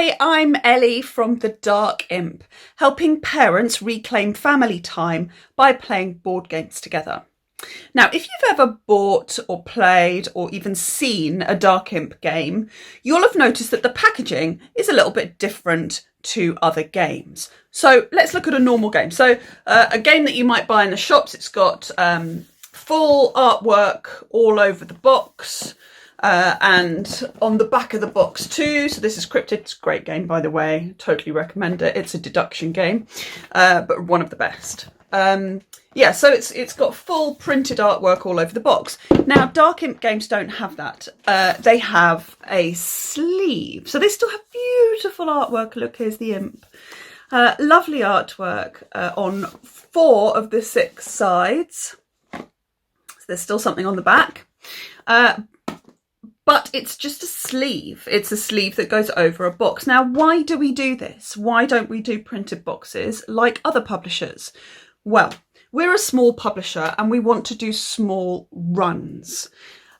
Hi, I'm Ellie from the Dark Imp, helping parents reclaim family time by playing board games together. Now, if you've ever bought or played or even seen a Dark Imp game, you'll have noticed that the packaging is a little bit different to other games. So let's look at a normal game. So a game that you might buy in the shops, it's got full artwork all over the box. And on the back of the box too. So this is Cryptid. It's a great game, by the way. Totally recommend it. It's a deduction game, but one of the best. Yeah, so it's got full printed artwork all over the box. Now, Dark Imp Games don't have that. They have a sleeve. So they still have beautiful artwork. Look, here's the imp. Lovely artwork on 4 of the 6 sides. So there's still something on the back. But it's just a sleeve. It's a sleeve that goes over a box. Now, why do we do this? Why don't we do printed boxes like other publishers? Well, we're a small publisher and we want to do small runs.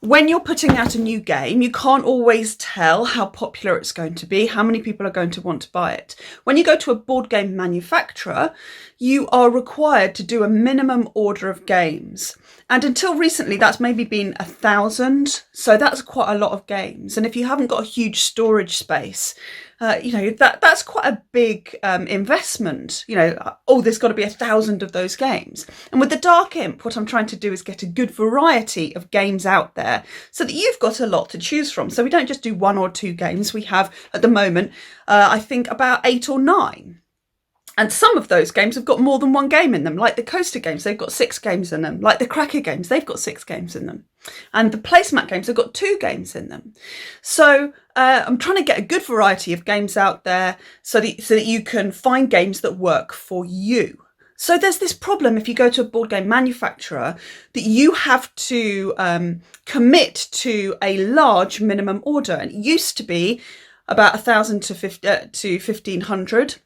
When you're putting out a new game, you can't always tell how popular it's going to be, how many people are going to want to buy it. When you go to a board game manufacturer, you are required to do a minimum order of games. And until recently, that's maybe been 1,000. So that's quite a lot of games. And if you haven't got a huge storage space, that's quite a big investment. There's got to be 1,000 of those games. And with the Dark Imp, what I'm trying to do is get a good variety of games out there so that you've got a lot to choose from. So we don't just do 1 or 2 games. We have, at the moment, I think about 8 or 9. And some of those games have got more than 1 game in them, like the Coaster games, they've got 6 games in them. Like the Cracker games, they've got 6 games in them. And the placemat games have got 2 games in them. So I'm trying to get a good variety of games out there so that you can find games that work for you. So there's this problem if you go to a board game manufacturer that you have to commit to a large minimum order. And it used to be about 1,000 to 1,500.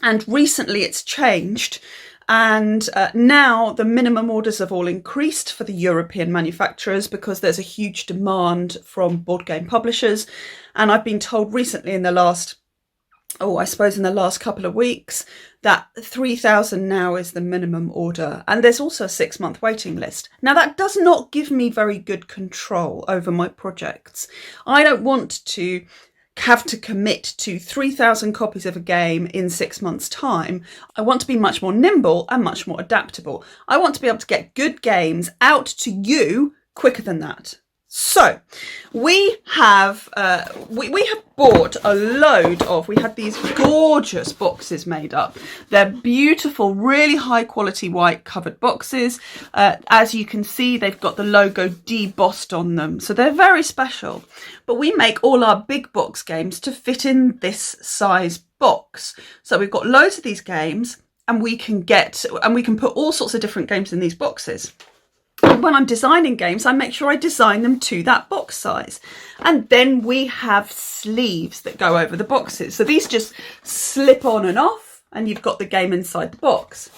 And recently it's changed, and now the minimum orders have all increased for the European manufacturers because there's a huge demand from board game publishers. And I've been told recently in the last couple of weeks that 3,000 now is the minimum order. And there's also a 6-month waiting list. Now, that does not give me very good control over my projects. I don't want to have to commit to 3,000 copies of a game in 6 months' time. I want to be much more nimble and much more adaptable. I want to be able to get good games out to you quicker than that. So we have bought a load of, we had these gorgeous boxes made up. They're beautiful, really high quality white covered boxes. As you can see, they've got the logo debossed on them. So they're very special. But we make all our big box games to fit in this size box. So we've got loads of these games and we can put all sorts of different games in these boxes. When I'm designing games, I make sure I design them to that box size. And then we have sleeves that go over the boxes. So these just slip on and off, and you've got the game inside the box.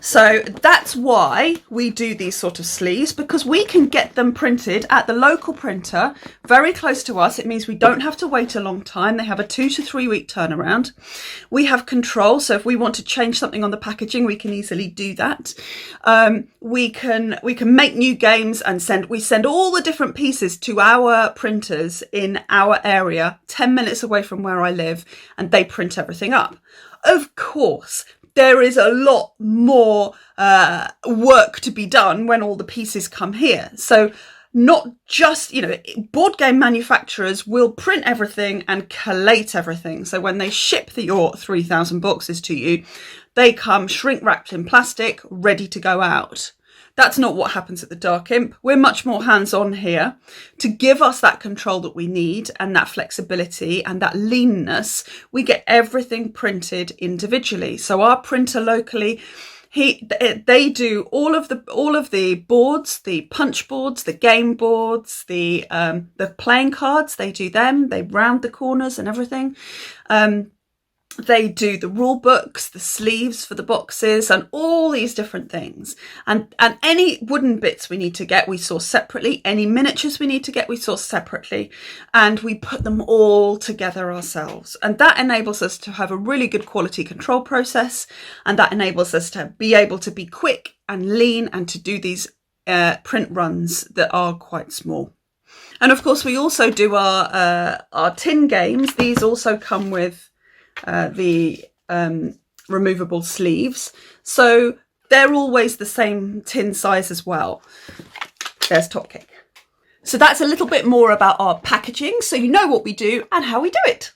So that's why we do these sort of sleeves, because we can get them printed at the local printer very close to us. It means we don't have to wait a long time. They have a 2 to 3 week turnaround. We have control. So if we want to change something on the packaging, we can easily do that. We can make new games and send all the different pieces to our printers in our area, 10 minutes away from where I live, and they print everything up. Of course, there is a lot more work to be done when all the pieces come here. So not just, board game manufacturers will print everything and collate everything. So when they ship your 3,000 boxes to you, they come shrink wrapped in plastic, ready to go out. That's not what happens at the Dark Imp. We're much more hands-on here to give us that control that we need and that flexibility and that leanness. We get everything printed individually. So our printer locally, they do all of the boards, the punch boards, the game boards, the playing cards. They do them. They round the corners and everything. They do the rule books, the sleeves for the boxes, and all these different things. And any wooden bits we need to get, we source separately. Any miniatures we need to get, we source separately. And we put them all together ourselves. And that enables us to have a really good quality control process. And that enables us to be able to be quick and lean and to do these print runs that are quite small. And of course, we also do our tin games. These also come with the removable sleeves, so they're always the same tin size as well. There's Top Cake. So that's a little bit more about our packaging, so you know what we do and how we do it.